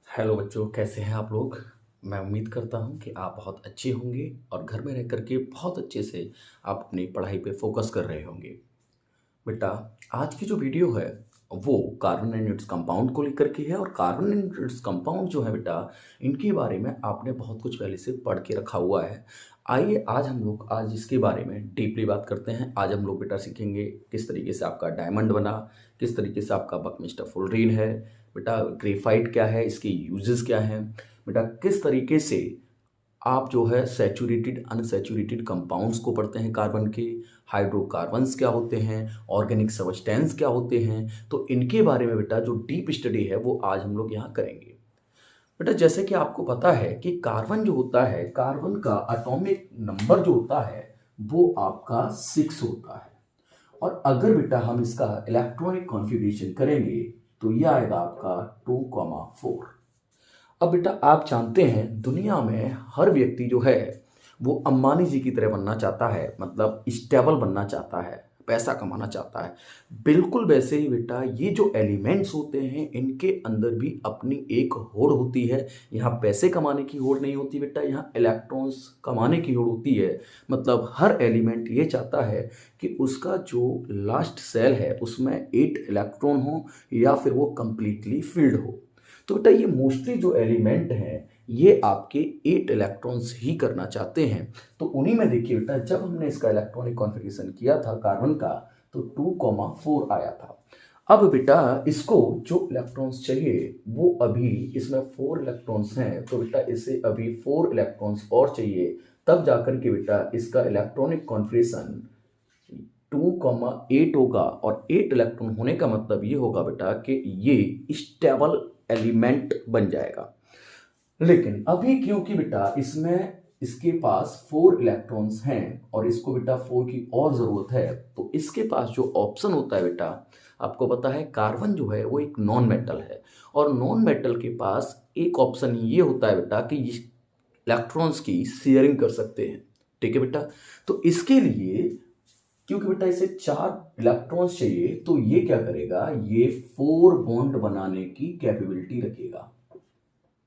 Hello बच्चों, कैसे हैं आप लोग। मैं उम्मीद करता हूं कि आप बहुत अच्छे होंगे और घर में रह कर के बहुत अच्छे से आप अपनी पढ़ाई पे फोकस कर रहे होंगे। बेटा, आज की जो वीडियो है वो कार्बन एंड इट्स कंपाउंड को लेकर के है। और कार्बन एंड इट्स कंपाउंड जो है बेटा, इनके बारे में आपने बहुत कुछ पहले से पढ़ के रखा हुआ है। आइए आज हम लोग आज इसके बारे में डीपली बात करते हैं। आज हम लोग बेटा सीखेंगे किस तरीके से आपका डायमंड बना, किस तरीके से आपका बकमिस्टर फुलरीन है, बेटा ग्रेफाइट क्या है, इसके यूजेस क्या हैं, बेटा किस तरीके से आप जो है सैचुरेटेड अनसैचुरेटेड कंपाउंड्स को पढ़ते हैं कार्बन के, हाइड्रोकार्बन्स क्या होते हैं, ऑर्गेनिक सब्सटेंस क्या होते हैं। तो इनके बारे में बेटा जो डीप स्टडी है वो आज हम लोग यहाँ करेंगे। बेटा जैसे कि आपको पता है कि कार्बन जो होता है, कार्बन का एटॉमिक नंबर जो होता है वो आपका 6 होता है। और अगर बेटा हम इसका इलेक्ट्रॉनिक कॉन्फ़िगरेशन करेंगे तो ये आएगा आपका 2,4। अब बेटा आप जानते हैं दुनिया में हर व्यक्ति जो है वो अंबानी जी की तरह बनना चाहता है, मतलब स्टेबल बनना चाहता है, पैसा कमाना चाहता है। बिल्कुल वैसे ही बेटा ये जो एलिमेंट्स होते हैं इनके अंदर भी अपनी एक होड़ होती है। यहाँ पैसे कमाने की होड़ नहीं होती बेटा, यहाँ इलेक्ट्रॉन्स कमाने की होड़ होती है। मतलब हर एलिमेंट ये चाहता है कि उसका जो लास्ट सेल है उसमें 8 इलेक्ट्रॉन हो या फिर वो कंप्लीटली फिल्ड हो। तो बेटा ये मोस्टली जो एलिमेंट हैं ये आपके 8 इलेक्ट्रॉन्स ही करना चाहते हैं। तो उन्हीं में देखिए बेटा जब हमने इसका इलेक्ट्रॉनिक कॉन्फ़िगरेशन किया था कार्बन का तो 2,4 आया था। अब बेटा इसको जो इलेक्ट्रॉन्स चाहिए वो अभी इसमें 4 इलेक्ट्रॉन्स हैं, तो बेटा इसे अभी 4 इलेक्ट्रॉन्स और चाहिए, तब जाकर के बेटा इसका इलेक्ट्रॉनिक कॉन्फ़िगरेशन 2,8 होगा। और 8 इलेक्ट्रॉन होने का मतलब ये होगा बेटा कि ये स्टेबल एलिमेंट बन जाएगा। लेकिन अभी क्योंकि बेटा इसमें इसके पास 4 इलेक्ट्रॉन्स हैं और इसको बेटा 4 की और ज़रूरत है, तो इसके पास जो ऑप्शन होता है बेटा, आपको पता है कार्बन जो है वो एक नॉन मेटल है और नॉन मेटल के पास एक ऑप्शन ये होता है बेटा कि इलेक्ट्रॉन्स की शेयरिंग कर सकते हैं। ठीक है बेटा, तो इसके लिए क्योंकि बेटा इसे 4 इलेक्ट्रॉन्स चाहिए तो ये क्या करेगा, ये 4 बॉन्ड बनाने की कैपेबिलिटी रखेगा।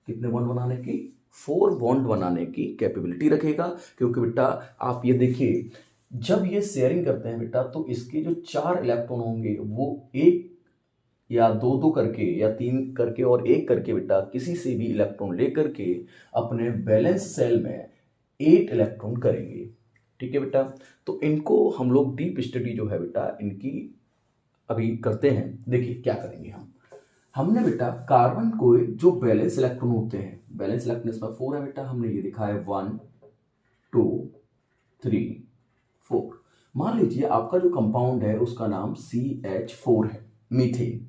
कितने बॉन्ड बनाने की, 4 बॉन्ड बनाने की कैपेबिलिटी रखेगा। क्योंकि बेटा आप ये देखिए जब ये शेयरिंग करते हैं बेटा तो इसके जो 4 इलेक्ट्रॉन होंगे वो एक या दो दो करके या 3 करके और एक करके बेटा किसी से भी इलेक्ट्रॉन लेकर के अपने बैलेंस सेल में 8 इलेक्ट्रॉन करेंगे। ठीक है बेटा, तो इनको हम लोग डीप स्टडी जो है बेटा इनकी अभी करते हैं। देखिए क्या करेंगे हमने बेटा कार्बन को जो बैलेंस इलेक्ट्रॉन होते हैं, बैलेंस इलेक्ट्रॉन इसमें 4 है बेटा, हमने ये लिखा है 1 2 3 4। मान लीजिए आपका जो कंपाउंड है उसका नाम CH4 है, मीथेन।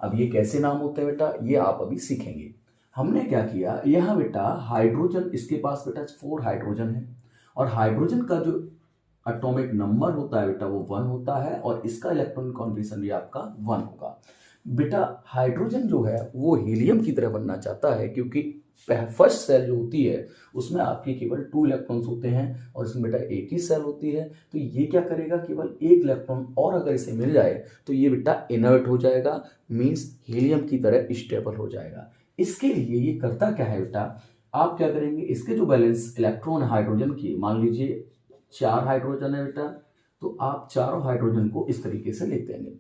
अब ये कैसे नाम होते हैं बेटा ये आप अभी सीखेंगे। हमने क्या किया, यहाँ बेटा हाइड्रोजन, इसके पास बेटा 4 हाइड्रोजन है और हाइड्रोजन का जो एटॉमिक नंबर होता है बेटा वो 1 होता है और इसका इलेक्ट्रॉन कॉन्फ़िगरेशन भी आपका 1 होगा। बेटा हाइड्रोजन जो है वो हीलियम की तरह बनना चाहता है क्योंकि फर्स्ट सेल जो होती है उसमें आपके केवल 2 इलेक्ट्रॉन्स होते हैं और इसमें बेटा एक ही सेल होती है। तो ये क्या करेगा, केवल एक इलेक्ट्रॉन और अगर इसे मिल जाए तो ये बेटा इनर्ट हो जाएगा, मीन्स हीलियम की तरह स्टेबल हो जाएगा। इसके लिए ये करता क्या है बेटा, आप क्या करेंगे, इसके जो बैलेंस इलेक्ट्रॉन हाइड्रोजन की, मान लीजिए 4 हाइड्रोजन है बेटा, तो आप चारों हाइड्रोजन को इस तरीके से लिख देंगे।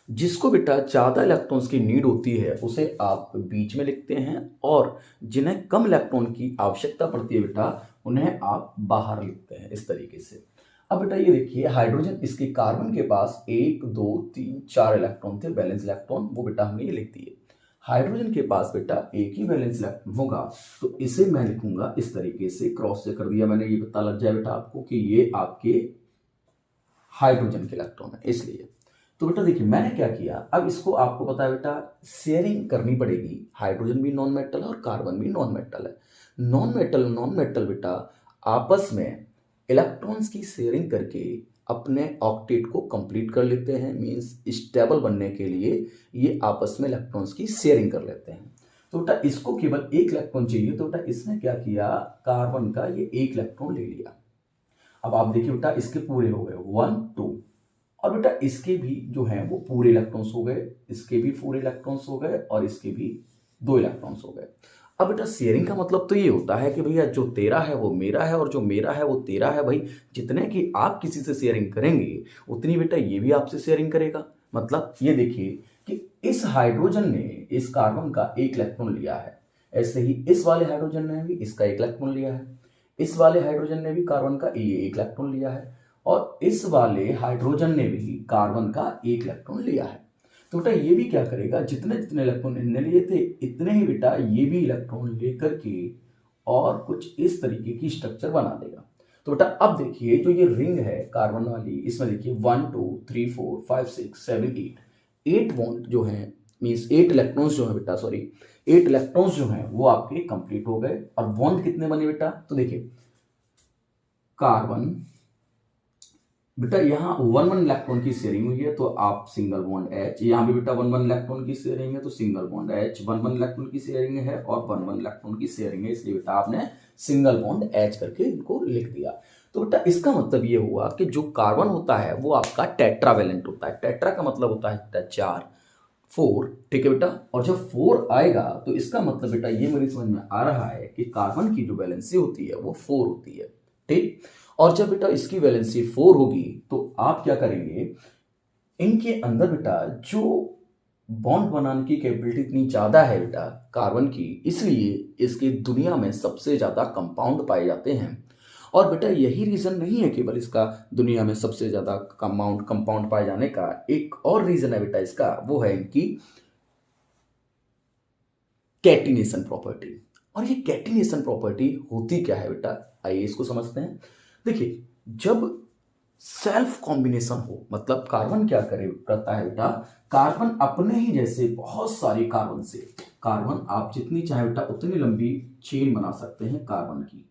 जिसको बेटा ज़्यादा इलेक्ट्रॉन्स की नीड होती है उसे आप बीच में लिखते हैं और जिन्हें कम इलेक्ट्रॉन की आवश्यकता पड़ती है बेटा उन्हें आप बाहर लिखते हैं इस तरीके से। अब बेटा ये देखिए हाइड्रोजन, इसके कार्बन के पास 1 2 3 4 इलेक्ट्रॉन थे, बैलेंस इलेक्ट्रॉन, वो बेटा हमने ये लिख दिए। हाइड्रोजन के पास बेटा एक ही बैलेंस इलेक्ट्रॉन होगा, तो इसे मैं लिखूंगा इस तरीके से, क्रॉस से कर दिया मैंने, ये पता लग जाए बेटा आपको कि ये आपके हाइड्रोजन के इलेक्ट्रॉन है इसलिए। तो बेटा देखिए मैंने क्या किया, अब इसको आपको पता है बेटा शेयरिंग करनी पड़ेगी, हाइड्रोजन भी नॉन मेटल है और कार्बन भी नॉन मेटल है। नॉन मेटल बेटा आपस में इलेक्ट्रॉन्स की शेयरिंग करके अपने ऑक्टेट को कंप्लीट कर लेते हैं, मींस स्टेबल बनने के लिए ये आपस में इलेक्ट्रॉन्स की शेयरिंग कर लेते हैं। तो बेटा इसको केवल एक इलेक्ट्रॉन चाहिए, तो बेटा इसने क्या किया, कार्बन का ये एक इलेक्ट्रॉन ले लिया। अब आप देखिए बेटा इसके पूरे हो गए 1 2, और बेटा इसके भी जो हैं वो पूरे इलेक्ट्रॉन्स हो गए, इसके भी पूरे इलेक्ट्रॉन्स हो गए और इसके भी 2 इलेक्ट्रॉन्स हो गए। अब बेटा शेयरिंग का मतलब तो ये होता है कि भैया जो तेरा है वो मेरा है और जो मेरा है वो तेरा है। भाई जितने की आप किसी से शेयरिंग करेंगे उतनी बेटा ये भी आपसे शेयरिंग करेगा। मतलब ये देखिए कि इस हाइड्रोजन ने इस कार्बन का 1 इलेक्ट्रॉन लिया है, ऐसे ही इस वाले हाइड्रोजन ने भी इसका 1 इलेक्ट्रॉन लिया है, इस वाले हाइड्रोजन ने भी कार्बन का ये 1 इलेक्ट्रॉन लिया है और इस वाले हाइड्रोजन ने भी कार्बन का 1 इलेक्ट्रॉन लिया है। तो बेटा ये भी क्या करेगा, जितने जितने इलेक्ट्रॉन इनने लिए थे इतने ही बेटा ये भी इलेक्ट्रॉन लेकर के और कुछ इस तरीके की स्ट्रक्चर बना देगा। तो बेटा अब देखिए जो ये रिंग है कार्बन वाली, इसमें देखिए 1 2 3 4 5 6 7 8 बॉन्ड जो है मीन्स 8 इलेक्ट्रॉन्स जो है बेटा, सॉरी 8 इलेक्ट्रॉन्स जो है वो आपके कंप्लीट हो गए। और बॉन्ड कितने बने बेटा, तो देखिए कार्बन बेटा यहाँ 1 इलेक्ट्रॉन की शेयरिंग हुई है तो आप सिंगल बॉन्ड H, यहाँ भी बेटा 1 इलेक्ट्रॉन की शेयरिंग है तो सिंगल बॉन्ड H, 1 इलेक्ट्रॉन की शेयरिंग है और 1 इलेक्ट्रॉन की शेयरिंग है, इसलिए बेटा आपने सिंगल बॉन्ड H करके इनको लिख दिया। तो बेटा इसका मतलब ये हुआ कि जो कार्बन होता है वो आपका टेट्रावेलेंट होता है। टेट्रा का मतलब होता है 4 4, ठीक है बेटा। और जब 4 आएगा तो इसका मतलब बेटा ये मेरी समझ में आ रहा है कि कार्बन की जो वैलेंसी होती है वो 4 होती है, ठीक। और जब बेटा इसकी वैलेंसी 4 होगी तो आप क्या करेंगे, इनके अंदर बेटा जो बॉन्ड बनाने की कैपेबिलिटी इतनी ज्यादा है बेटा कार्बन की, इसलिए इसकी दुनिया में सबसे ज्यादा कंपाउंड पाए जाते हैं। और बेटा यही रीजन नहीं है केवल इसका दुनिया में सबसे ज्यादा कंपाउंड पाए जाने का, एक और रीजन है बेटा इसका, वो है इनकी कैटिनेशन प्रॉपर्टी। और ये कैटिनेशन प्रॉपर्टी होती क्या है बेटा, आइए इसको समझते हैं। देखिए जब सेल्फ कॉम्बिनेशन हो, मतलब कार्बन क्या करता है बेटा, कार्बन अपने ही जैसे बहुत सारे कार्बन से, कार्बन आप जितनी चाहे बेटा उतनी लंबी चेन बना सकते हैं कार्बन की।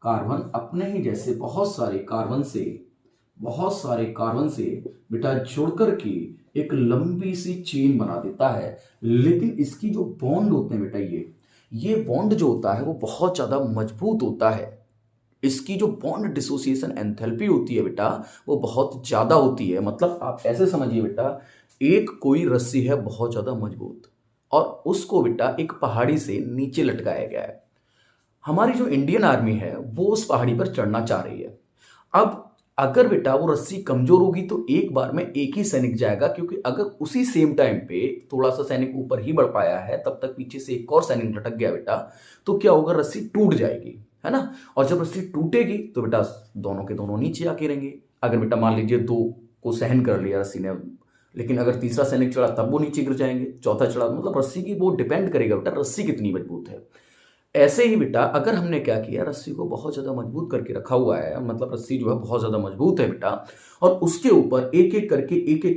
कार्बन अपने ही जैसे बहुत सारे कार्बन से बेटा जुड़ करके एक लंबी सी चेन बना देता है। लेकिन इसकी जो बॉन्ड होते हैं बेटा ये बॉन्ड जो होता है वो बहुत ज्यादा मजबूत होता है। इसकी जो बॉन्ड डिसोसिएशन एंथैल्पी होती है बेटा वो बहुत ज्यादा होती है। मतलब आप ऐसे समझिए बेटा, एक कोई रस्सी है बहुत ज्यादा मजबूत और उसको बेटा एक पहाड़ी से नीचे लटकाया गया है। हमारी जो इंडियन आर्मी है वो उस पहाड़ी पर चढ़ना चाह रही है। अब अगर बेटा वो रस्सी कमजोर होगी तो एक बार में एक ही सैनिक जाएगा, क्योंकि अगर उसी सेम टाइम पे थोड़ा सा सैनिक ऊपर ही बढ़ पाया है तब तक पीछे से एक और सैनिक लटक गया बेटा, तो क्या होगा, रस्सी टूट जाएगी, है ना। और जब रस्सी टूटेगी तो बेटा दोनों के दोनों नीचे आके रहेंगे। अगर बेटा मान लीजिए 2 को सहन कर लिया रस्सी ने, लेकिन अगर तीसरा सैनिक चढ़ा तब वो नीचे गिर जाएंगे, चौथा चढ़ा, मतलब रस्सी की वो डिपेंड करेगा बेटा रस्सी कितनी मजबूत है। ऐसे ही बेटा अगर हमने क्या किया, रस्सी को बहुत ज्यादा मजबूत करके रखा हुआ है, मतलब रस्सी जो है बहुत ज्यादा मजबूत है बेटा, और उसके ऊपर एक एक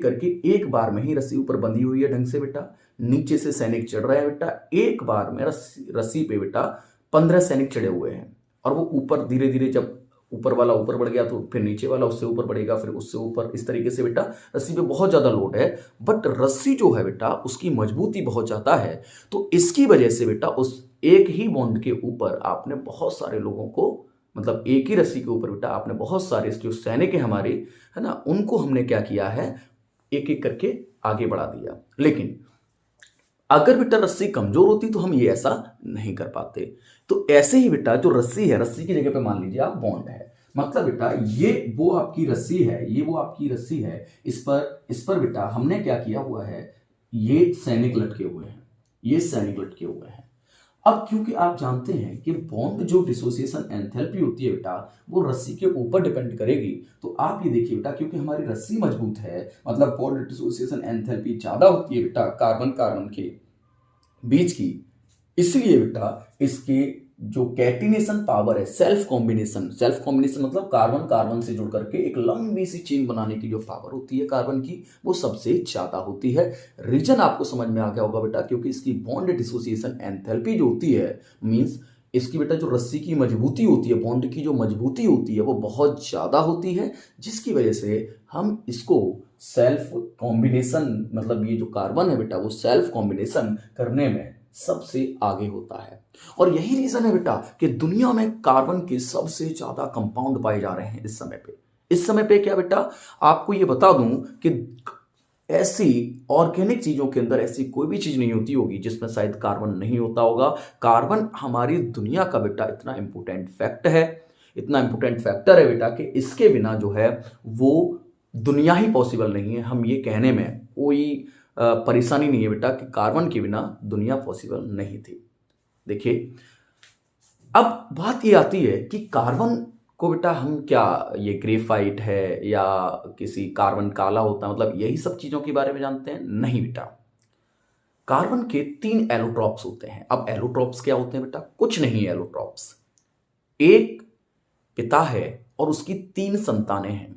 करके एक बार में ही रस्सी ऊपर बंधी हुई है ढंग से बेटा, नीचे से सैनिक चढ़ रहा है बेटा, एक बार में रस्सी पे बेटा 15 सैनिक चढ़े हुए हैं। और वो ऊपर धीरे धीरे जब ऊपर वाला ऊपर बढ़ गया तो फिर नीचे वाला उससे ऊपर बढ़ेगा, फिर उससे ऊपर, इस तरीके से बेटा रस्सी पे बहुत ज्यादा लोड है। बट रस्सी जो है बेटा उसकी मजबूती बहुत ज्यादा है, तो इसकी वजह से बेटा उस एक ही बॉन्ड के ऊपर आपने बहुत सारे लोगों को, मतलब एक ही रस्सी के ऊपर बेटा आपने बहुत सारे जो सैनिक है हमारे, है ना, उनको हमने क्या किया है, एक एक करके आगे बढ़ा दिया। लेकिन अगर बेटा रस्सी कमजोर होती तो हम ये ऐसा नहीं कर पाते। तो ऐसे ही बेटा जो रस्सी है, रस्सी की जगह पे मान लीजिए आप बॉन्ड है, मतलब बेटा ये वो आपकी रस्सी है, ये वो आपकी रस्सी है, इस पर बेटा हमने क्या किया हुआ है, ये सैनिक लटके हुए हैं, ये सैनिक लटके हुए हैं। अब क्योंकि आप जानते हैं कि बॉन्ड जो डिसोसिएशन एंथैल्पी होती है बेटा वो रस्सी के ऊपर डिपेंड करेगी, तो आप ये देखिए बेटा क्योंकि हमारी रस्सी मजबूत है, मतलब बॉन्ड डिसोसिएशन एंथैल्पी ज्यादा होती है बेटा कार्बन कार्बन के बीच की, इसलिए बेटा इसके जो कैटिनेशन पावर है, सेल्फ कॉम्बिनेशन मतलब कार्बन कार्बन से जुड़ करके एक लंबी सी चेन बनाने की जो पावर होती है कार्बन की वो सबसे ज्यादा होती है। रीजन आपको समझ में आ गया होगा बेटा, क्योंकि इसकी बॉन्ड डिसोसिएशन एंथैल्पी जो होती है, मींस इसकी बेटा जो रस्सी की मजबूती होती है, बॉन्ड की जो मजबूती होती है वो बहुत ज्यादा होती है, जिसकी वजह से हम इसको सेल्फ कॉम्बिनेशन, मतलब ये जो कार्बन है बेटा वो सेल्फ कॉम्बिनेशन करने में सबसे आगे होता है। और यही रीजन है बेटा कि दुनिया में कार्बन के सबसे ज्यादा कंपाउंड पाए जा रहे हैं इस समय पे। क्या बेटा आपको ये बता दूं कि ऐसी ऑर्गेनिक चीजों के अंदर ऐसी कोई भी चीज नहीं होती होगी जिसमें शायद कार्बन नहीं होता होगा। कार्बन हमारी दुनिया का बेटा इतना इंपॉर्टेंट फैक्ट है, इतना इंपॉर्टेंट फैक्टर है बेटा कि इसके बिना जो है वो दुनिया ही पॉसिबल नहीं है। हम ये कहने में कोई परेशानी नहीं है बेटा कि कार्बन के बिना दुनिया पॉसिबल नहीं थी। देखिए, अब बात ये आती है कि कार्बन को बेटा हम क्या, ये ग्रेफाइट है या किसी कार्बन काला होता है, मतलब यही सब चीजों के बारे में जानते हैं? नहीं बेटा, कार्बन के 3 एलोट्रॉप्स होते हैं। अब एलोट्रॉप्स क्या होते हैं बेटा? कुछ नहीं, एलोट्रॉप्स एक पिता है और उसकी 3 संतानें हैं।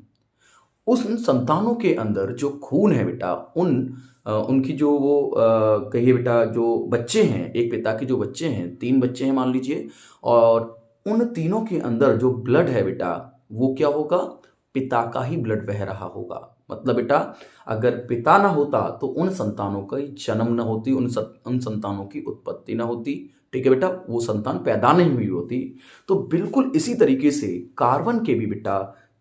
उन संतानों के अंदर जो खून है बेटा, उनकी जो वो कहिए बेटा जो बच्चे हैं, एक पिता के जो बच्चे हैं, 3 बच्चे हैं मान लीजिए, और उन तीनों के अंदर जो ब्लड है बेटा वो क्या होगा? पिता का ही ब्लड बह रहा होगा। मतलब बेटा अगर पिता ना होता तो उन संतानों का जन्म ना होती, उन संतानों की उत्पत्ति ना होती। ठीक है बेटा, वो संतान पैदा नहीं हुई होती। तो बिल्कुल इसी तरीके से कार्बन के भी बेटा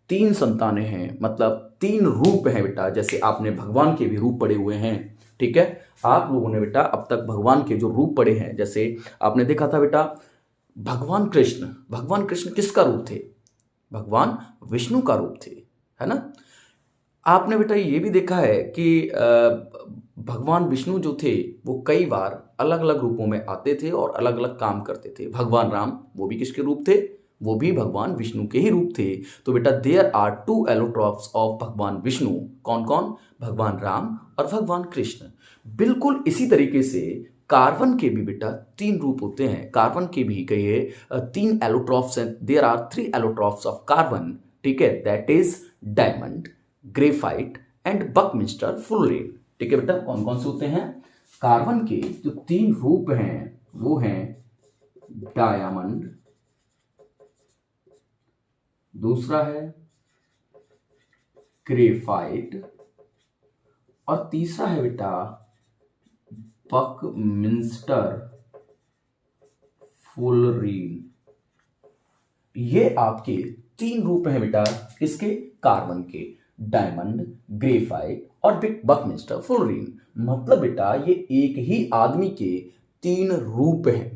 3 संतानें हैं, मतलब 3 रूप हैं बेटा। जैसे आपने भगवान के भी रूप पढ़े हुए हैं, ठीक है, आप लोगों ने बेटा अब तक भगवान के जो रूप पढ़े हैं, जैसे आपने देखा था बेटा भगवान कृष्ण किसका रूप थे? भगवान विष्णु का रूप थे, है ना। आपने बेटा ये भी देखा है कि भगवान विष्णु जो थे वो कई बार अलग अलग रूपों में आते थे और अलग अलग काम करते थे। भगवान राम, वो भी किसके रूप थे? वो भी भगवान विष्णु के ही रूप थे। तो बेटा देयर आर 2 एलोट्रॉप्स ऑफ भगवान विष्णु। कौन कौन? भगवान राम और भगवान कृष्ण। बिल्कुल इसी तरीके से कार्बन के भी बेटा 3 रूप होते हैं। कार्बन के भी कहिए 3 एलोट्रॉप्स हैं। There are 3 allotropes of carbon, ठीक है, that is diamond, graphite and buckminster fullerene. ठीक है बेटा, कौन कौन से होते हैं? कार्बन के जो 3 रूप हैं वो हैं डायमंड, दूसरा है ग्रेफाइट और तीसरा है बेटा बकमिंस्टर फुलरेन। ये आपके 3 रूप हैं बेटा, किसके? कार्बन के, डायमंड, ग्रेफाइट और बकमिंस्टर फुलरेन। मतलब बेटा ये एक ही आदमी के 3 रूप हैं।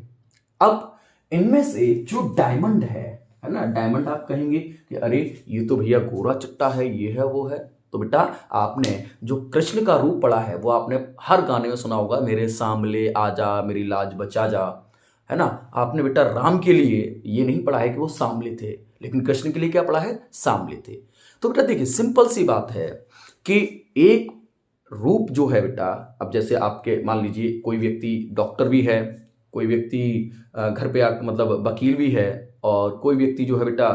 अब इनमें से जो डायमंड है ना, डायमंड आप कहेंगे कि अरे ये तो भैया गोरा चिट्टा है, ये है वो है। तो बेटा आपने जो कृष्ण का रूप पढ़ा है वो आपने हर गाने में सुना होगा, मेरे सांबले आजा मेरी लाज बचा जा, है ना। आपने बेटा राम के लिए ये नहीं पढ़ा है कि वो सांबले थे, लेकिन कृष्ण के लिए क्या पढ़ा है? सांबले थे। तो बेटा देखिए सिंपल सी बात है कि एक रूप जो है बेटा, अब जैसे आपके मान लीजिए कोई व्यक्ति डॉक्टर भी है, कोई व्यक्ति घर पे मतलब वकील भी है, और कोई व्यक्ति जो है बेटा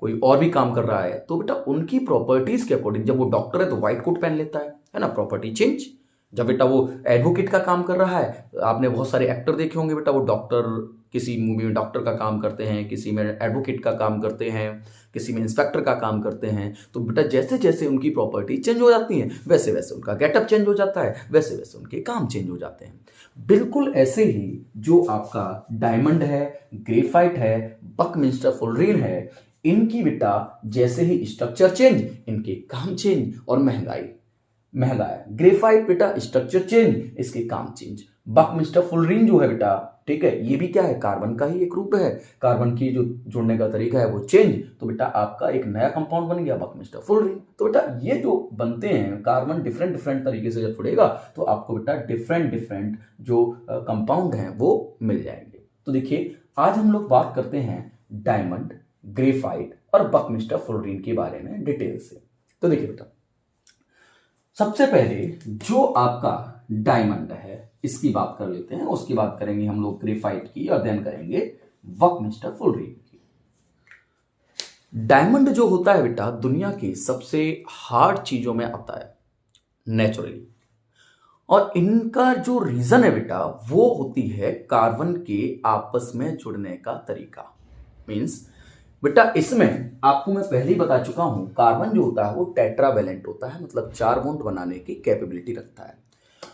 कोई और भी काम कर रहा है, तो बेटा उनकी प्रॉपर्टीज के अकॉर्डिंग, जब वो डॉक्टर है तो व्हाइट कोट पहन लेता है ना, प्रॉपर्टी चेंज। जब बेटा वो एडवोकेट का काम कर रहा है, आपने बहुत सारे एक्टर देखे होंगे बेटा, वो डॉक्टर किसी मूवी में डॉक्टर का काम करते हैं, किसी में एडवोकेट का काम करते हैं, किसी में इंस्पेक्टर का काम करते हैं। तो बेटा जैसे जैसे उनकी प्रॉपर्टी चेंज हो जाती है वैसे वैसे उनका गेटअप चेंज हो जाता है, वैसे वैसे उनके काम चेंज हो जाते हैं। बिल्कुल ऐसे ही जो आपका डायमंड है, ग्रेफाइट है, बकमिंस्टर फुलरेन है, इनकी बेटा जैसे ही स्ट्रक्चर चेंज, इनके काम चेंज और महंगाई ग्रेफाइट बेटा स्ट्रक्चर चेंज, इसके काम चेंज। बकमिंस्टर फुलरेन जो है बेटा, ठीक है, ये भी क्या है? कार्बन का ही एक रूप है। कार्बन की जो जोड़ने का तरीका है वो चेंज, तो बेटा आपका एक नया कंपाउंड बन गया बकमिंस्टर फुलरेन। तो बेटा ये जो बनते हैं कार्बन डिफरेंट डिफरेंट तरीके से जब जुड़ेगा तो आपको बेटा डिफरेंट डिफरेंट जो कंपाउंड हैं वो मिल जाएंगे। तो देखिए आज हम लोग बात करते हैं डायमंड, ग्रेफाइट और बकमिंस्टर फुलरेन के बारे में डिटेल से। तो देखिए बेटा सबसे पहले जो आपका डायमंड है इसकी बात कर लेते हैं, उसकी बात करेंगे हम लोग ग्रेफाइट की और देन करेंगे बकमिंस्टर फुलरेन की। डायमंड जो होता है बेटा दुनिया की सबसे हार्ड चीजों में आता है नेचुरली, और इनका जो रीजन है बेटा वो होती है कार्बन के आपस में जुड़ने का तरीका। मींस बेटा इसमें आपको मैं पहले ही बता चुका हूं, कार्बन जो होता है वो टेट्रावेलेंट होता है, मतलब 4 बॉन्ड बनाने की कैपेबिलिटी रखता है।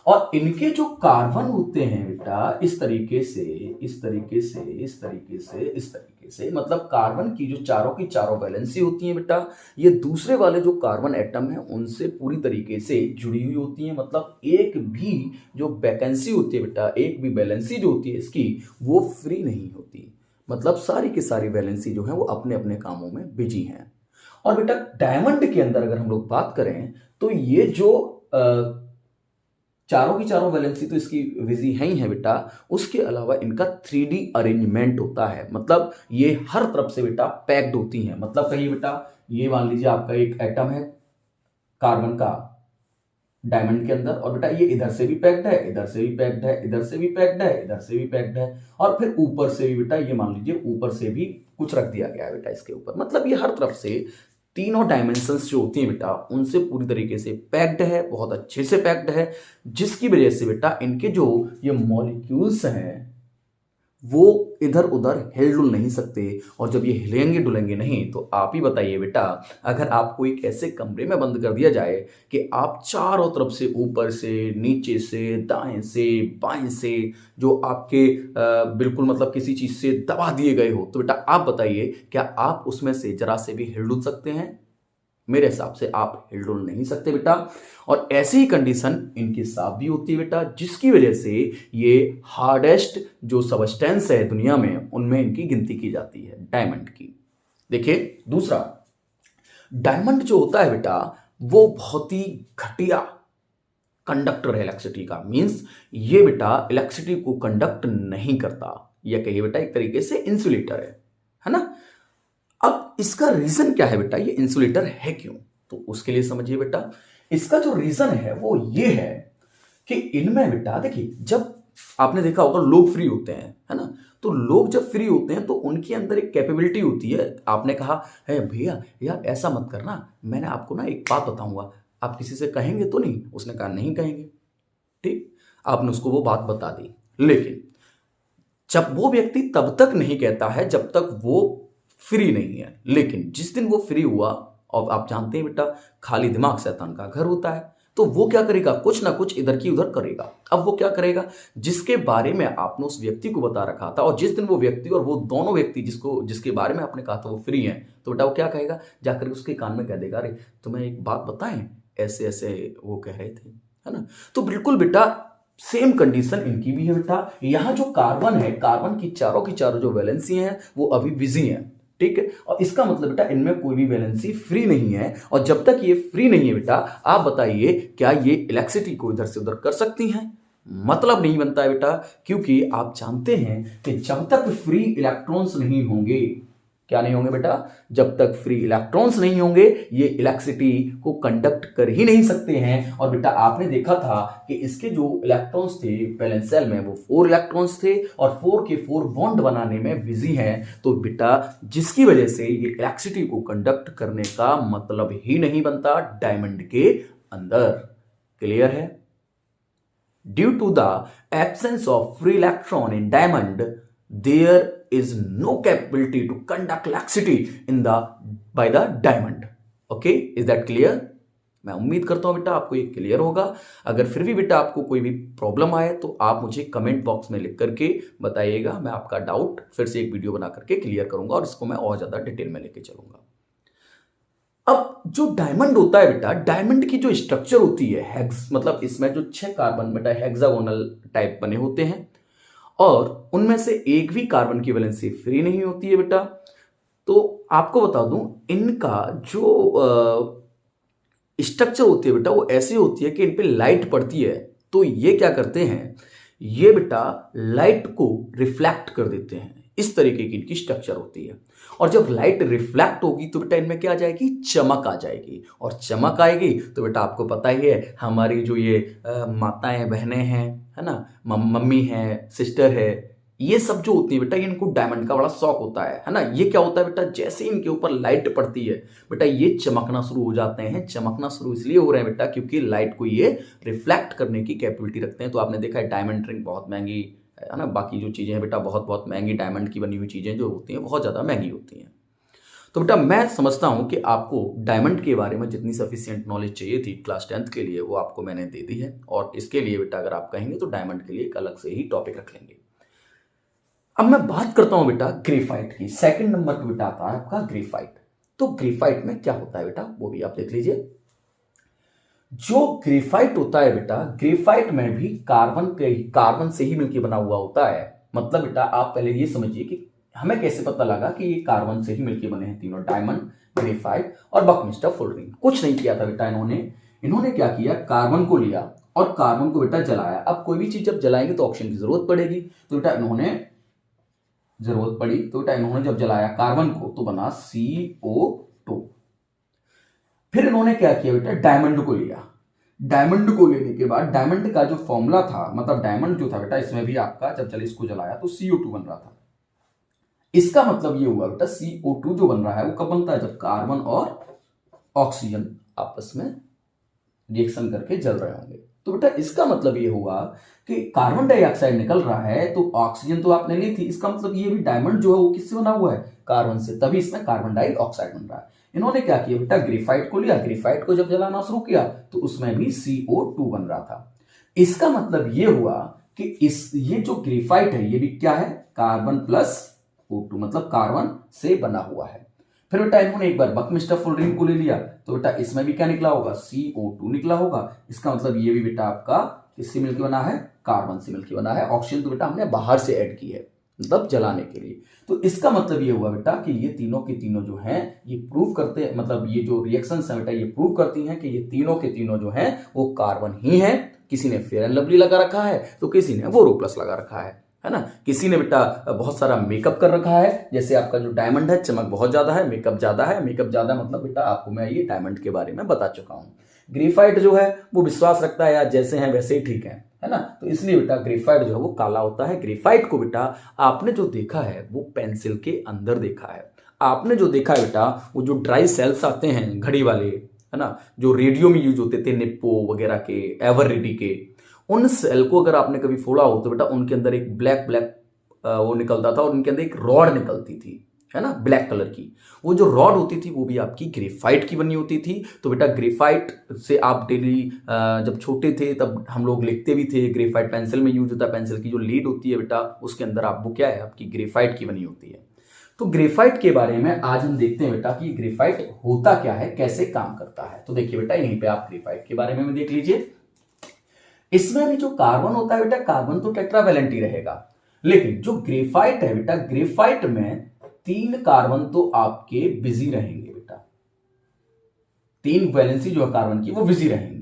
और इनके जो कार्बन होते हैं बेटा इस तरीके से, इस तरीके से, इस तरीके से, इस तरीके से, मतलब कार्बन की जो चारों की चारों वैलेंसी होती है बेटा, ये दूसरे वाले जो कार्बन एटम है उनसे पूरी तरीके से जुड़ी हुई होती है। मतलब एक भी जो वैकेंसी होती है बेटा, एक भी वैलेंसी जो होती है इसकी, वो फ्री नहीं होती। मतलब सारी की सारी वैलेंसी जो है वो अपने अपने कामों में बिजी हैं। और बेटा डायमंड के अंदर अगर हम लोग बात करें तो ये जो चारों की चारों वैलेंसी तो इसकी बिजी है ही है बेटा, उसके अलावा इनका 3D अरेंजमेंट होता है। मतलब ये हर तरफ से बेटा पैक्ड होती हैं। मतलब कहिए बेटा, ये मान लीजिए आपका एक एटम है कार्बन का डायमंड के अंदर, और बेटा ये इधर से भी पैक्ड है, इधर से भी पैक्ड है, इधर से भी पैक्ड है, इधर से भी पैक्ड है, और फिर ऊपर से भी बेटा ये मान लीजिए ऊपर से भी कुछ रख दिया गया है बेटा इसके ऊपर। मतलब ये हर तरफ से तीनों डायमेंशंस जो होती हैं बेटा उनसे पूरी तरीके से पैक्ड है, बहुत अच्छे से पैक्ड है, जिसकी वजह से बेटा इनके जो ये मॉलिक्यूल्स हैं वो इधर उधर हिल डुल नहीं सकते। और जब ये हिलेंगे डुलेंगे नहीं तो आप ही बताइए बेटा, अगर आपको एक ऐसे कमरे में बंद कर दिया जाए कि आप चारों तरफ से, ऊपर से, नीचे से, दाएं से, बाएं से, जो आपके बिल्कुल मतलब किसी चीज से दबा दिए गए हो, तो बेटा आप बताइए क्या आप उसमें से जरा से भी हिल डुल सकते हैं? मेरे हिसाब से आप हिलडुल नहीं सकते बेटा। और ऐसी ही कंडीशन इनके साथ भी होती है बेटा, जिसकी वजह से ये हार्डेस्ट जो सबस्टेंस है दुनिया में उनमें इनकी गिनती की जाती है, डायमंड की। देखिए दूसरा, डायमंड जो होता है बेटा वो बहुत ही घटिया कंडक्टर है इलेक्ट्रिसिटी का। मींस ये बेटा इलेक्ट्रिसिटी को कंडक्ट नहीं करता, या कहिए बेटा एक तरीके से इंसुलेटर है ना। अब इसका रीजन क्या है बेटा, ये इंसुलेटर है क्यों? तो उसके लिए समझिए बेटा, इसका जो रीजन है वो ये है कि इनमें बेटा देखिए, जब आपने देखा होगा लोग फ्री होते हैं है ना, तो लोग जब फ्री होते हैं तो उनके अंदर एक कैपेबिलिटी होती है। आपने कहा है भैया यार ऐसा मत करना, मैंने आपको ना एक बात बताऊंगा, आप किसी से कहेंगे तो नहीं? उसने कहा नहीं कहेंगे। ठीक, आपने उसको वो बात बता दी, लेकिन जब वो व्यक्ति तब तक नहीं कहता है जब तक वो फ्री नहीं है। लेकिन जिस दिन वो फ्री हुआ, और आप जानते हैं बेटा खाली दिमाग शैतान का घर होता है, तो वो क्या करेगा, कुछ ना कुछ इधर की उधर करेगा। अब वो क्या करेगा, जिसके बारे में आपने उस व्यक्ति को बता रखा था, और जिस दिन वो व्यक्ति और वो दोनों व्यक्ति जिसके बारे में आपने कहा था वो फ्री हैं, तो बेटा वो क्या कहेगा, जाकर उसके कान में कह देगा अरे तुम्हें एक बात बताएं, ऐसे ऐसे वो कह रहे थे, है ना। तो बिल्कुल बेटा सेम कंडीशन इनकी भी है बेटा। यहां जो कार्बन है, कार्बन की चारों जो वैलेंसी हैं वो अभी बिजी हैं। ठीक है, और इसका मतलब बेटा इनमें कोई भी वैलेंसी फ्री नहीं है। और जब तक ये फ्री नहीं है बेटा, आप बताइए क्या ये इलेक्ट्रिसिटी को इधर से उधर कर सकती हैं? मतलब नहीं बनता है बेटा, क्योंकि आप जानते हैं कि जब तक फ्री इलेक्ट्रॉन्स नहीं होंगे, क्या नहीं होंगे बेटा, जब तक फ्री इलेक्ट्रॉन्स नहीं होंगे ये इलेक्ट्रिसिटी को कंडक्ट कर ही नहीं सकते हैं। और बेटा आपने देखा था कि इसके जो इलेक्ट्रॉन्स थे वैलेंस शेल में वो 4 इलेक्ट्रॉन्स थे, और 4 के 4 बॉन्ड बनाने में बिजी हैं। तो बेटा जिसकी वजह से ये इलेक्ट्रिसिटी को कंडक्ट करने का मतलब ही नहीं बनता डायमंड के अंदर। क्लियर है? Due to the absence of free electron in diamond, there is no capability to conduct electricity by the diamond. Okay, is that clear? मैं उम्मीद करता हूं बेटा आपको ये क्लियर होगा। अगर फिर भी बेटा आपको कोई भी प्रॉब्लम आए तो आप मुझे कमेंट बॉक्स में लिख करके बताइएगा, मैं आपका डाउट फिर से एक वीडियो बना करके क्लियर करूंगा और इसको मैं और ज्यादा डिटेल में लेके चलूंगा। अब जो डायमंड होता है बेटा, डायमंड की जो स्ट्रक्चर होती है हेक्स, मतलब इसमें जो 6 कार्बन बेटा हेक्सागोनल टाइप बने होते हैं, और उनमें से एक भी कार्बन की वैलेंसी फ्री नहीं होती है बेटा। तो आपको बता दूं, इनका जो स्ट्रक्चर होती है बेटा वो ऐसी होती है कि इन पे लाइट पड़ती है, तो ये क्या करते हैं, ये बेटा लाइट को रिफ्लेक्ट कर देते हैं। इस तरीके की इनकी स्ट्रक्चर होती है। और जब लाइट रिफ्लेक्ट होगी तो बेटा इनमें क्या आ जाएगी, चमक आ जाएगी। और चमक आएगी तो बेटा आपको पता ही है, हमारी जो ये माताएं बहनें हैं, है ना, मम्मी है, सिस्टर है, ये सब जो होती है बेटा, इनको डायमंड का बड़ा शौक होता है ना। ये क्या होता है बेटा, जैसे इनके ऊपर लाइट पड़ती है बेटा ये चमकना शुरू हो जाते हैं। चमकना शुरू इसलिए हो रहे हैं बेटा क्योंकि लाइट को ये रिफ्लेक्ट करने की कैपेबिलिटी रखते हैं। तो आपने देखा है डायमंड रिंग बहुत महंगी है ना, बाकी जो चीजें हैं बेटा बहुत बहुत महंगी, डायमंड की बनी हुई चीजें जो होती हैं बहुत ज्यादा महंगी होती हैं। तो बेटा मैं समझता हूं कि आपको डायमंड के बारे में जितनी सफिशिएंट नॉलेज चाहिए थी क्लास 10th के लिए वो आपको मैंने दे दी है, और इसके लिए बेटा अगर आप कहेंगे तो डायमंड के लिए एक अलग से ही टॉपिक रख लेंगे। अब मैं बात करता हूं बेटा ग्रेफाइट की। सेकंड नंबर पे बेटा आता है आपका ग्रेफाइट। तो ग्रेफाइट में क्या होता है बेटा वो भी आप देख लीजिए। जो ग्रेफाइट होता है बेटा, ग्रेफाइट में भी कार्बन से ही मिलकर बना हुआ होता है। मतलब बेटा आप पहले ये समझिए कि हमें कैसे पता लगा कि ये कार्बन से ही मिलकर बने हैं तीनों, डायमंड, ग्रेफाइट और बकमिस्टर फुलरिंग। कुछ नहीं किया था बेटा इन्होंने क्या किया, कार्बन को लिया और कार्बन को बेटा जलाया। अब कोई भी चीज जब जलाएंगे तो ऑक्सीजन की जरूरत पड़ेगी, तो बेटा इन्होंने जब जलाया कार्बन को तो बना CO2। फिर इन्होंने क्या किया बेटा, डायमंड को लिया। डायमंड को लेने के बाद डायमंड का जो फॉर्मूला था, मतलब डायमंड जो था बेटा इसमें भी आपका जब चले इसको जलाया तो CO2 बन रहा था। इसका मतलब ये हुआ बेटा CO2 जो बन रहा है वो कब बनता है, जब कार्बन और ऑक्सीजन आपस में रिएक्शन करके जल रहे होंगे। तो बेटा इसका मतलब ये हुआ कि कार्बन डाइऑक्साइड निकल रहा है तो ऑक्सीजन तो आपने ली थी, इसका मतलब ये भी डायमंड जो है वो किससे बना हुआ है, कार्बन से, तभी इसमें कार्बन डाइऑक्साइड बन रहा है। इन्होंने क्या किया बेटा, ग्रेफाइट को लिया, ग्रेफाइट को जब जलाना शुरू किया तो उसमें भी CO2 बन रहा था। इसका मतलब ये हुआ कि ये जो ग्रेफाइट है ये भी क्या है, कार्बन प्लस O2, मतलब कार्बन से बना हुआ है। फिर बेटा इन्होंने एक बार बकमिस्टर फुलरिंग को ले लिया तो बेटा इसमें भी क्या निकला होगा, CO2 निकला होगा। इसका मतलब ये भी बेटा आपका किससे मिलकर बना है, कार्बन से मिलकर बना है। ऑक्सीजन तो बेटा हमने बाहर से ऐड की है, मतलब जलाने के लिए। तो इसका मतलब ये हुआ बेटा कि ये तीनों के तीनों जो हैं ये प्रूव करते हैं, मतलब ये जो रिएक्शंस हैं बेटा ये प्रूव करती हैं कि ये तीनों के तीनों जो हैं वो कार्बन ही है। किसी ने फेयर एंड लवली लगा रखा है तो किसी ने बोरो प्लस लगा रखा है ना। किसी ने बेटा बहुत सारा मेकअप कर रखा है, जैसे आपका जो डायमंड है चमक बहुत ज्यादा है, मेकअप ज्यादा है। मेकअप ज्यादा मतलब बेटा आपको मैं ये डायमंड के बारे में बता चुका हूं। ग्रेफाइट जो है वो विश्वास रखता है यार जैसे हैं वैसे ही ठीक है ना। तो इसलिए बेटा ग्रेफाइट जो है वो काला होता है। ग्रेफाइट को बेटा आपने जो देखा है वो पेंसिल के अंदर देखा है। आपने जो देखा है बेटा वो जो ड्राई सेल्स आते हैं घड़ी वाले, है ना, जो रेडियो में यूज होते थे, निप्पो वगैरह के, एवर रेडी के, उन सेल को अगर आपने कभी फोड़ा हो तो बेटा उनके अंदर एक ब्लैक वो निकलता था और उनके अंदर एक रॉड निकलती थी, है ना, ब्लैक कलर की। वो जो रॉड होती थी वो भी आपकी ग्रेफाइट की बनी होती थी। तो बेटा ग्रेफाइट से आप डेली जब छोटे थे तब हम लोग लिखते भी थे, ग्रेफाइट पेंसिल में यूज होता है। पेंसिल की जो लीड होती है बेटा उसके अंदर आप वो क्या है, आपकी ग्रेफाइट की बनी होती है। तो ग्रेफाइट के बारे में आज हम देखते हैं बेटा कि ग्रेफाइट होता क्या है, कैसे काम करता है। तो देखिए बेटा यहीं पे आप ग्रेफाइट के बारे में देख लीजिए। इसमें भी जो कार्बन होता है बेटा, कार्बन तो टेट्रावैलेंट ही रहेगा, लेकिन जो ग्रेफाइट है बेटा, ग्रेफाइट में 3 कार्बन तो आपके बिजी रहेंगे बेटा। 3 वैलेंसी जो है कार्बन की वो बिजी रहेंगी।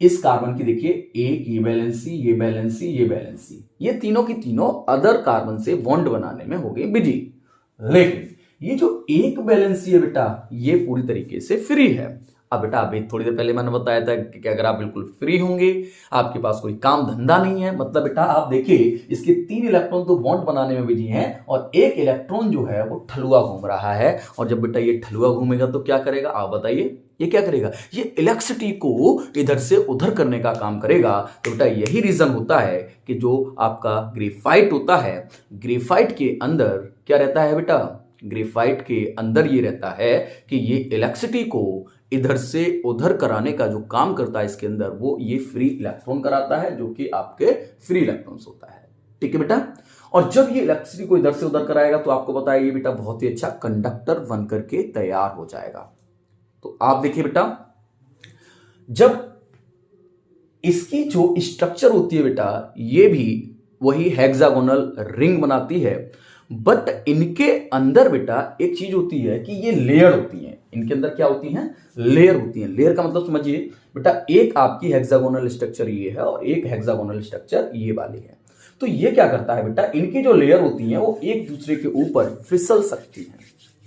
इस कार्बन की देखिए एक ये वैलेंसी, ये वैलेंसी, ये वैलेंसी, ये तीनों की तीनों अदर कार्बन से बॉन्ड बनाने में हो गई बिजी। लेकिन ये जो एक वैलेंसी है बेटा ये पूरी तरीके से फ्री है। अब बेटा अभी थोड़ी देर पहले मैंने बताया था कि अगर आप बिल्कुल फ्री होंगे, आपके पास कोई काम धंधा नहीं है, मतलब बेटा आप देखिए इसके 3 इलेक्ट्रॉन तो बॉन्ड बनाने में बिजी हैं और एक इलेक्ट्रॉन जो है वो ठलुआ घूम रहा है। और जब बेटा ये ठलुआ घूमेगा तो क्या करेगा, आप बताइए, ये क्या करेगा, ये इलेक्ट्रिसिटी को इधर से उधर करने का काम करेगा। तो बेटा यही रीजन होता है कि जो आपका ग्रेफाइट होता है, ग्रेफाइट के अंदर क्या रहता है बेटा, ग्रेफाइट के अंदर ये रहता है कि ये इलेक्ट्रिसिटी को इधर से उधर कराने का जो काम करता है इसके अंदर, वो ये फ्री इलेक्ट्रॉन कराता है, जो कि आपके फ्री इलेक्ट्रॉन्स होता है। ठीक है बेटा। और जब ये इलेक्ट्रिसिटी को इधर से उधर कराएगा तो आपको पता है ये बेटा बहुत ही अच्छा कंडक्टर बन करके तैयार हो जाएगा। तो आप देखिए बेटा, जब इसकी जो स्ट्रक्चर होती है बेटा ये भी वही हेक्सागोनल रिंग बनाती है, बट इनके अंदर बेटा एक चीज होती है कि ये लेयर होती है। इनके अंदर क्या होती हैं, लेयर होती हैं। लेयर का मतलब समझिए बेटा, एक आपकी हेक्सागोनल स्ट्रक्चर ये है और एक हेक्सागोनल स्ट्रक्चर ये वाली है। तो ये क्या करता है बेटा, इनकी जो लेयर होती हैं वो एक दूसरे के ऊपर फिसल सकती हैं।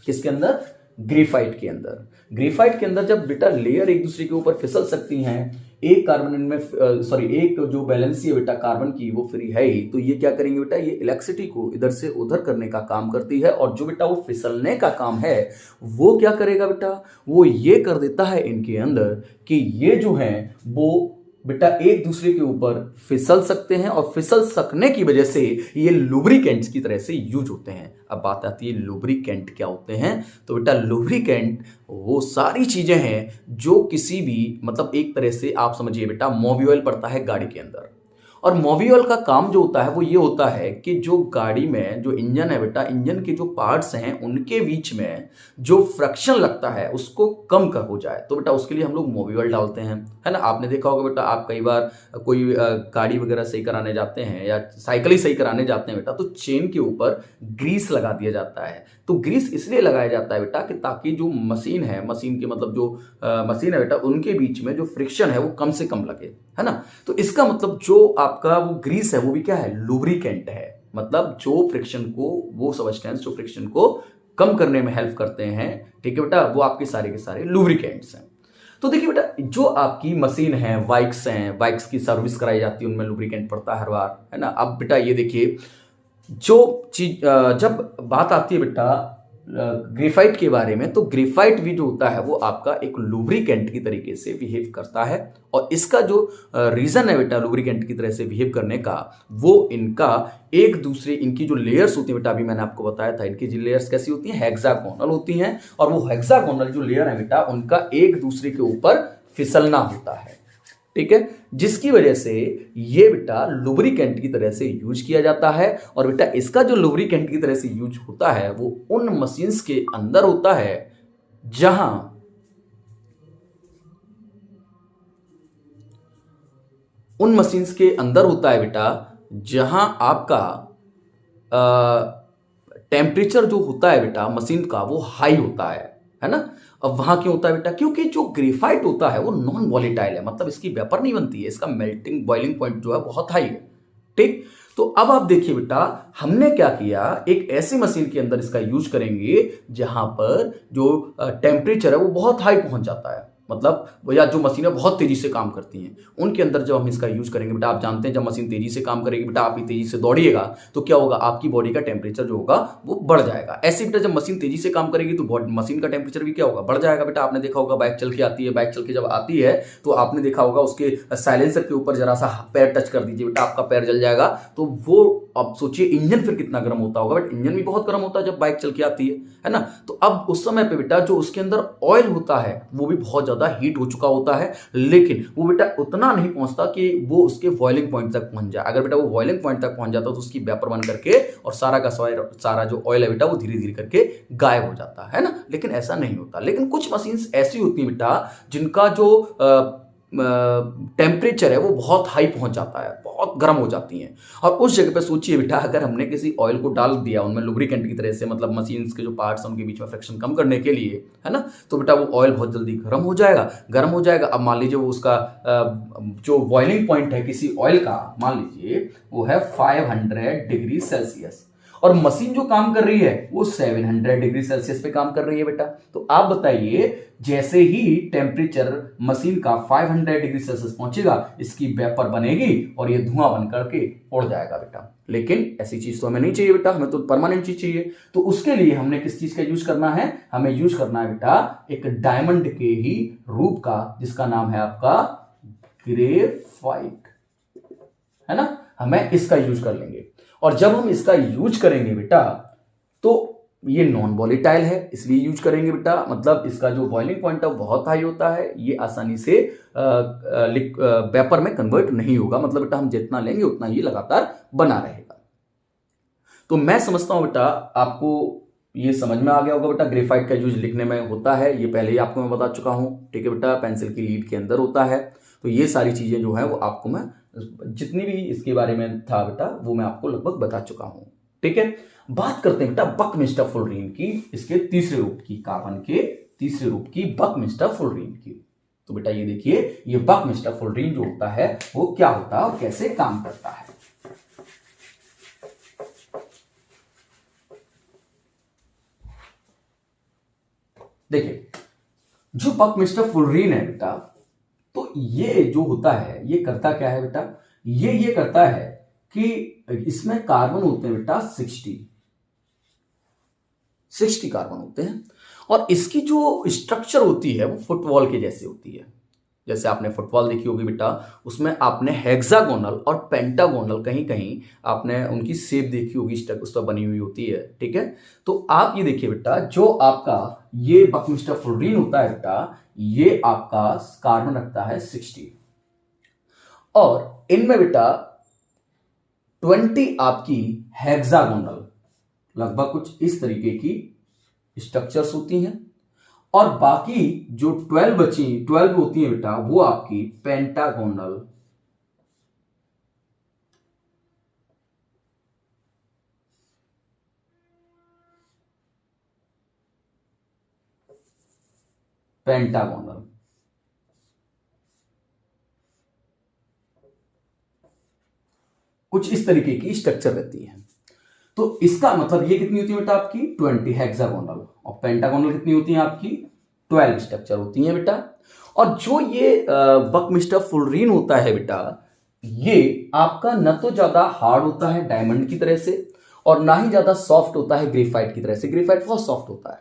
किसके अंदर, ग्रेफाइट के अंदर। ग्रेफाइट के अंदर जब बेटा लेयर एक दूसरे के ऊपर फिसल सकती हैं, एक कार्बन में एक जो बैलेंसी है बेटा कार्बन की वो फ्री है ही, तो ये क्या करेंगे बेटा, ये इलेक्ट्रिसिटी को इधर से उधर करने का काम करती है। और जो बेटा वो फिसलने का काम है वो क्या करेगा बेटा, वो ये कर देता है इनके अंदर कि ये जो है वो बेटा एक दूसरे के ऊपर फिसल सकते हैं और फिसल सकने की वजह से ये लुब्रिकेंट्स की तरह से यूज होते हैं। अब बात आती है लुब्रिकेंट क्या होते हैं, तो बेटा लुब्रिकेंट वो सारी चीजें हैं जो किसी भी मतलब एक तरह से आप समझिए बेटा मोबिल ऑयल पड़ता है गाड़ी के अंदर, और मोबिल ऑयल का काम जो होता है वो ये होता है कि जो गाड़ी में जो इंजन है बेटा, इंजन के जो पार्ट्स हैं उनके बीच में जो फ्रिक्शन लगता है उसको कम कर हो जाए, तो बेटा उसके लिए हम लोग मोबिल ऑयल डालते हैं, है ना। आपने देखा होगा बेटा, आप कई बार कोई गाड़ी वगैरह सही कराने जाते हैं या साइकिल ही सही कराने जाते हैं बेटा, तो चेन के ऊपर ग्रीस लगा दिया जाता है। तो ग्रीस इसलिए लगाया जाता है बेटा कि ताकि जो मशीन है, मशीन के मतलब जो मशीन है बेटा, उनके बीच में जो फ्रिक्शन है वो कम से कम लगे, है ना। तो इसका मतलब जो आपका वो ग्रीस है वो भी क्या है, लुब्रिकेंट है। मतलब जो फ्रिक्शन को, वो सबस्टेंस जो फ्रिक्शन को कम करने में हेल्प करते हैं, ठीक है बेटा, वो आपके सारे के सारे लुब्रिकेंट्स हैं। तो देखिए बेटा, जो आपकी मशीन है, बाइक्स हैं, बाइक्स की सर्विस कराई जाती है, उनमें लुब्रिकेंट पड़ता है हर बार, है ना। अब बेटा ये देखिए, जो चीज जब बात आती है बेटा ग्रेफाइट के बारे में, तो ग्रेफाइट भी जो होता है वो आपका एक लुब्रिकेंट की तरीके से बिहेव करता है, और इसका जो रीजन है बेटा लुब्रिकेंट की तरह से बिहेव करने का, वो इनका एक दूसरे, इनकी जो लेयर्स होती है बेटा, अभी मैंने आपको बताया था, इनकी जो लेयर्स कैसी होती हैं, हेक्सागोनल होती हैं, और वो हेक्सागोनल जो लेयर है बेटा, उनका एक दूसरे के ऊपर फिसलना होता है, ठीक है, जिसकी वजह से ये बेटा लुब्रिकेंट की तरह से यूज किया जाता है। और बेटा इसका जो लुब्रिकेंट की तरह से यूज होता है वो उन मशीन्स के अंदर होता है जहां उन मशीन्स के अंदर होता है बेटा जहां आपका टेम्परेचर जो होता है बेटा मशीन का वो हाई होता है ना। अब वहां क्यों होता है बेटा, क्योंकि जो ग्रेफाइट होता है वो नॉन वॉलेटाइल है, मतलब इसकी वेपर नहीं बनती है, इसका मेल्टिंग बॉइलिंग पॉइंट जो है बहुत हाई है, ठीक। तो अब आप देखिए बेटा, हमने क्या किया, एक ऐसी मशीन के अंदर इसका यूज करेंगे जहां पर जो टेम्परेचर है वो बहुत हाई पहुंच जाता है, मतलब या जो मशीनें बहुत तेजी से काम करती हैं उनके अंदर जब हम इसका यूज करेंगे बेटा, आप जानते हैं जब मशीन तेजी से काम करेगी बेटा, आप ही तेजी से दौड़िएगा तो क्या होगा, आपकी बॉडी का टेम्परेचर जो होगा वो बढ़ जाएगा। ऐसे बेटा जब मशीन तेजी से काम करेगी तो मशीन का टेम्परेचर भी क्या होगा, बढ़ जाएगा। बेटा आपने देखा होगा बाइक चल के आती है, बाइक चल के जब आती है तो आपने देखा होगा उसके साइलेंसर के ऊपर जरा सा पैर टच कर दीजिए बेटा, आपका पैर जल जाएगा। तो वो अब सोचिए इंजन फिर कितना गर्म होता होगा, बट इंजन भी बहुत गर्म होता है जब बाइक चल के आती है ना। तो अब उस समय पे बेटा जो उसके अंदर ऑयल होता है वो भी बहुत ज्यादा हीट हो चुका होता है, लेकिन वो बेटा उतना नहीं पहुंचता कि वो उसके बॉइलिंग पॉइंट तक पहुंच जाए। अगर बेटा वो बॉइलिंग पॉइंट तक पहुंच जाता तो उसकी वेपर बन करके और सारा का सारा जो ऑयल है बेटा वो धीरे धीरे करके गायब हो जाता है ना, लेकिन ऐसा नहीं होता। लेकिन कुछ मशीन्स ऐसी होती है बेटा जिनका जो टेम्परेचर है वो बहुत हाई पहुंच जाता है, बहुत गर्म हो जाती हैं, और उस जगह पे सोचिए बेटा अगर हमने किसी ऑयल को डाल दिया उनमें लुब्रिकेंट की तरह से, मतलब मशीन्स के जो पार्ट्स हैं उनके बीच में फ्रिक्शन कम करने के लिए, है ना, तो बेटा वो ऑयल बहुत जल्दी गर्म हो जाएगा। अब मान लीजिए वो उसका जो बॉइलिंग पॉइंट है किसी ऑयल का, मान लीजिए वो है 500 डिग्री सेल्सियस, और मशीन जो काम कर रही है वो 700 डिग्री सेल्सियस पे काम कर रही है बेटा। तो आप बताइए, जैसे ही टेम्परेचर मशीन का 500 डिग्री सेल्सियस पहुंचेगा इसकी वेपर बनेगी और ये धुआं बन करके उड़ जाएगा बेटा। लेकिन ऐसी चीज तो हमें नहीं चाहिए बेटा, हमें तो परमानेंट चीज चाहिए। तो उसके लिए हमने किस चीज का यूज करना है, हमें यूज करना है बेटा एक डायमंड के ही रूप का, जिसका नाम है आपका ग्रेफाइट, है ना। हमें इसका यूज कर लेंगे, और जब हम इसका यूज करेंगे बेटा तो ये नॉन वॉलेटाइल है इसलिए यूज करेंगे बेटा, मतलब इसका जो बॉइलिंग पॉइंट है बहुत हाई होता है, ये आसानी से वेपर में कन्वर्ट नहीं होगा, मतलब बेटा हम जितना लेंगे उतना ये लगातार बना रहेगा। तो मैं समझता हूं बेटा आपको ये समझ में आ गया होगा बेटा, ग्रेफाइट का यूज लिखने में होता है, ये पहले ही आपको मैं बता चुका हूं, ठीक है बेटा, पेंसिल की लीड के अंदर होता है। तो ये सारी चीजें जो है वो आपको मैं जितनी भी इसके बारे में था बेटा वो मैं आपको लगभग बता चुका हूं, ठीक है। बात करते हैं बेटा बकमिंस्टर फुलरीन की, इसके तीसरे रूप की, कार्बन के तीसरे रूप की बकमिंस्टर फुलरीन की। तो बेटा ये देखिए, ये बकमिंस्टर फुलरीन जो होता है वो क्या होता है और कैसे काम करता है। देखिए, जो बकमिंस्टर फुलरीन है बेटा, तो ये जो होता है ये करता क्या है बेटा, ये करता है कि इसमें कार्बन होते हैं बेटा 60 कार्बन होते हैं, और इसकी जो स्ट्रक्चर होती है वो फुटबॉल के जैसे होती है, जैसे आपने फुटबॉल देखी होगी बेटा, उसमें आपने हेक्सागोनल और पेंटागोनल कहीं कहीं आपने उनकी शेप देखी होगी, स्टक उस पर बनी हुई होती है, ठीक है। तो आप ये देखिए बेटा, जो आपका ये बकमिस्टर फुलरीन होता है बेटा, ये आपका कार्बन रखता है 60, और इनमें बेटा 20 आपकी हेक्सागोनल लगभग कुछ इस तरीके की स्ट्रक्चर्स होती हैं, और बाकी जो 12 होती है बेटा, वो आपकी पेंटागोनल कुछ इस तरीके की स्ट्रक्चर रहती है। तो इसका मतलब ये कितनी होती है बेटा आपकी 20 हेक्सागोनल, और पेंटागोनल कितनी होती है आपकी 12 स्ट्रक्चर होती है बेटा। और जो ये बकमिस्टर फुलरीन होता है बेटा, ये आपका न तो ज्यादा हार्ड होता है डायमंड की तरह से, और ना ही ज्यादा सॉफ्ट होता है ग्रेफाइट की तरह से। ग्रेफाइट बहुत सॉफ्ट होता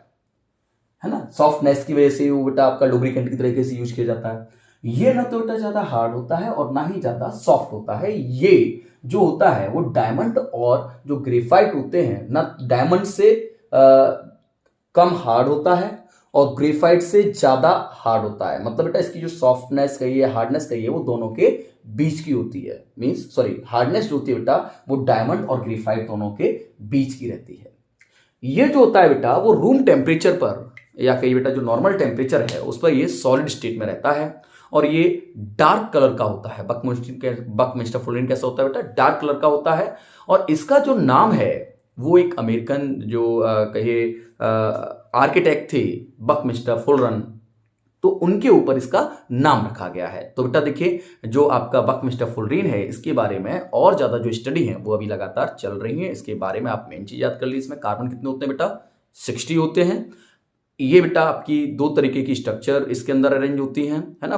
है ना, सॉफ्टनेस की वजह से वो बेटा आपका लुब्रिकेंट की तरीके से यूज किया जाता है। ये ना तो बेटा ज्यादा हार्ड होता है और ना ही ज्यादा सॉफ्ट होता है। ये जो होता है वो डायमंड और जो ग्रेफाइट होते हैं ना, डायमंड से कम हार्ड होता है और ग्रेफाइट से ज्यादा हार्ड होता है। मतलब बेटा इसकी जो सॉफ्टनेस कहिए, हार्डनेस कहिए, वो दोनों के बीच की होती है। मींस सॉरी, हार्डनेस जो होती है बेटा, वो डायमंड और ग्रेफाइट दोनों के बीच की रहती है। ये जो होता है बेटा, वो रूम टेम्परेचर पर, या कहिए बेटा जो नॉर्मल टेम्परेचर है उस पर ये सॉलिड स्टेट में रहता है, और ये डार्क कलर का होता है। बकमिस्टर फुलरीन कैसा होता है बेटा, डार्क कलर का होता है। और इसका जो नाम है वो एक अमेरिकन जो कहिए आर्किटेक्ट थे बकमिस्टर फुलरन, तो उनके ऊपर इसका नाम रखा गया है। तो बेटा देखिए, जो आपका बकमिस्टर फुलरीन है, इसके बारे में और ज्यादा जो स्टडी है वो अभी लगातार चल रही है। इसके बारे में आप मेन चीज याद कर ली, इसमें कार्बन कितने होते हैं बेटा, 60 होते हैं। ये बेटा आपकी दो तरीके की स्ट्रक्चर इसके अंदर अरेंज होती हैं, है ना।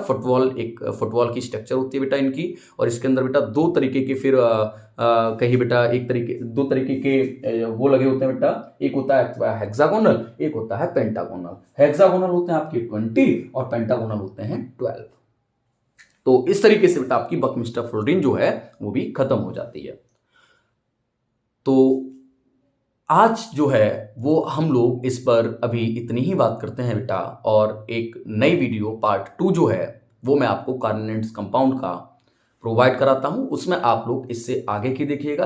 एक फुटबॉल की स्ट्रक्चर होती है बेटा इनकी, और इसके अंदर बेटा दो तरीके के फिर कहिए बेटा दो तरीके के वो लगे होते हैं बेटा। एक होता है हेक्सागोनल, एक होता है पेंटागोनल। हेक्सागोनल होते हैं आपके 20 और पेंटागोनल होते हैं 12। तो इस तरीके से बेटा आपकी बकमिस्टर फुलरीन जो है वो भी खत्म हो जाती है। तो आज जो है वो हम लोग इस पर अभी इतनी ही बात करते हैं बेटा, और एक नई वीडियो पार्ट 2 जो है वो मैं आपको कार्बोनेट्स कंपाउंड का प्रोवाइड कराता हूं, उसमें आप लोग इससे आगे की देखिएगा।